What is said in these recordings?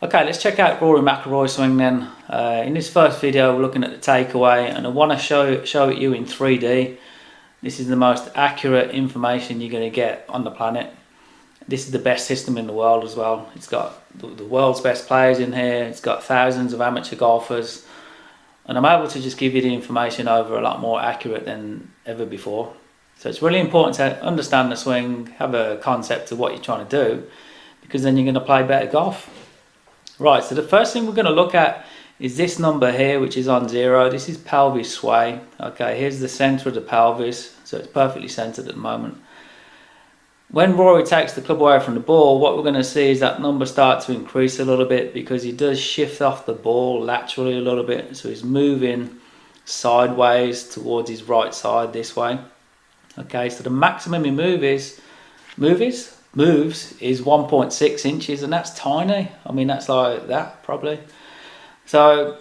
Okay, let's check out Rory McIlroy swing then. In this first video we're looking at the takeaway, and I want to show it you in 3D. This is the most accurate information you're going to get on the planet. This is the best system in the world as well. It's got the world's best players in here, it's got thousands of amateur golfers, and I'm able to just give you the information over a lot more accurate than ever before. So it's really important to understand the swing, have a concept of what you're trying to do, because then you're going to play better golf. Right, so the first thing we're going to look at is this number here, which is on 0. This is pelvis sway. Okay, here's the center of the pelvis, so it's perfectly centered at the moment. When Rory takes the club away from the ball, what we're going to see is that number start to increase a little bit, because he does shift off the ball laterally a little bit, so he's moving sideways towards his right side this way. Okay, so the maximum he moves is 1.6 inches, and that's tiny. I mean, that's like that probably. So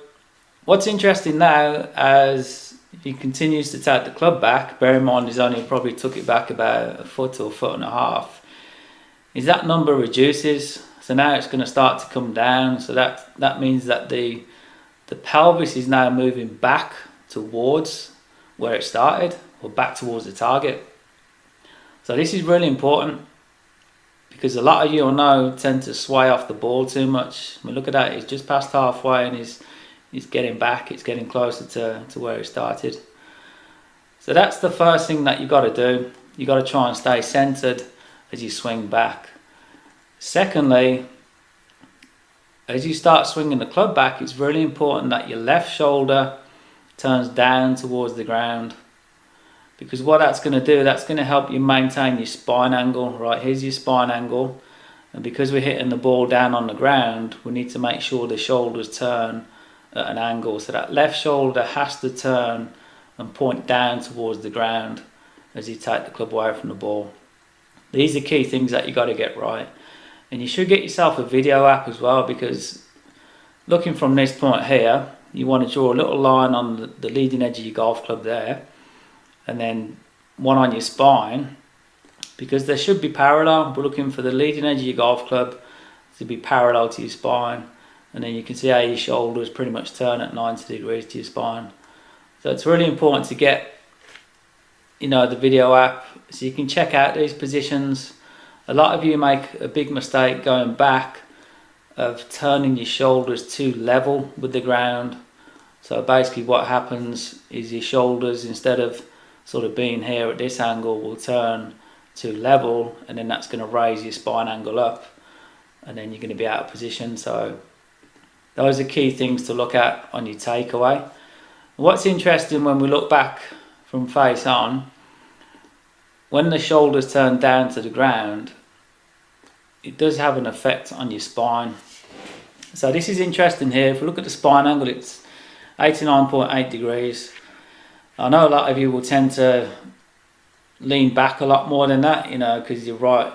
what's interesting now, as he continues to take the club back, bear in mind he's only probably took it back about a foot or a foot and a half, is that number reduces. So now it's going to start to come down, so that means that the pelvis is now moving back towards where it started, or back towards the target. So this is really important, because a lot of you, I know, tend to sway off the ball too much. I mean, look at that, he's just past halfway and he's getting back, it's getting closer to where it started. So that's the first thing that you've got to do. You've got to try and stay centered as you swing back. Secondly, as you start swinging the club back, it's really important that your left shoulder turns down towards the ground, because what that's going to do, that's going to help you maintain your spine angle. Right, here's your spine angle, and because we're hitting the ball down on the ground, we need to make sure the shoulders turn at an angle, so that left shoulder has to turn and point down towards the ground as you take the club away from the ball. These are key things that you got to get right, and you should get yourself a video app as well, because looking from this point here, you want to draw a little line on the leading edge of your golf club there, and then one on your spine, because they should be parallel. We're looking for the leading edge of your golf club to be parallel to your spine, and then you can see how your shoulders pretty much turn at 90 degrees to your spine. So it's really important to get, the video app so you can check out these positions. A lot of you make a big mistake going back of turning your shoulders too level with the ground. So basically what happens is your shoulders, instead of sort of being here at this angle, will turn to level, and then that's going to raise your spine angle up, and then you're going to be out of position. So those are key things to look at on your takeaway. What's interesting, when we look back from face on, when the shoulders turn down to the ground, it does have an effect on your spine. So this is interesting here. If we look at the spine angle, it's 89.8 degrees. I know a lot of you will tend to lean back a lot more than that, because your right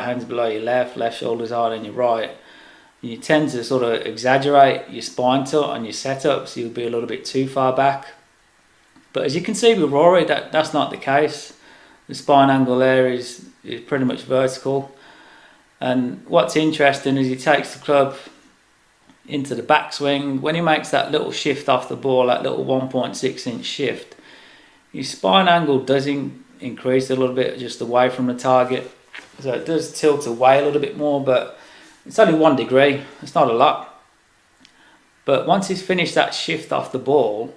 hand's below your left shoulder's higher than your right. And you tend to sort of exaggerate your spine tilt on your setup, so you'll be a little bit too far back. But as you can see with Rory, that's not the case. The spine angle there is pretty much vertical. And what's interesting is he takes the club into the backswing. When he makes that little shift off the ball, that little 1.6 inch shift, your spine angle does increase a little bit just away from the target, so it does tilt away a little bit more, but it's only 1 degree, it's not a lot. But once he's finished that shift off the ball,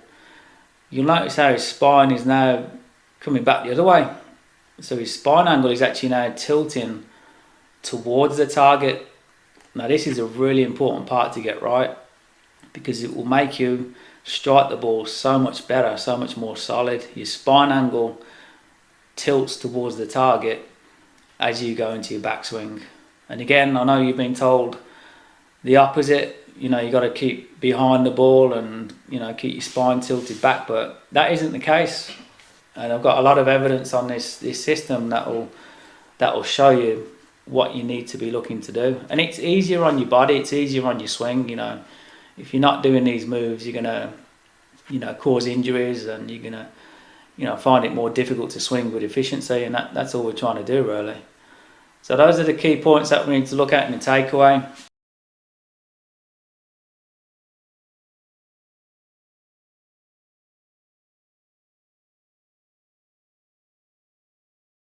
you'll notice how his spine is now coming back the other way, so his spine angle is actually now tilting towards the target. Now this is a really important part to get right, because it will make you strike the ball so much better, so much more solid. Your spine angle tilts towards the target as you go into your backswing. And again, I know you've been told the opposite, you got to keep behind the ball and keep your spine tilted back, but that isn't the case. And I've got a lot of evidence on this system that will show you what you need to be looking to do, and it's easier on your body, it's easier on your swing. If you're not doing these moves, you're gonna cause injuries, and you're gonna find it more difficult to swing with efficiency, and that's all we're trying to do, really. So those are the key points that we need to look at in the takeaway.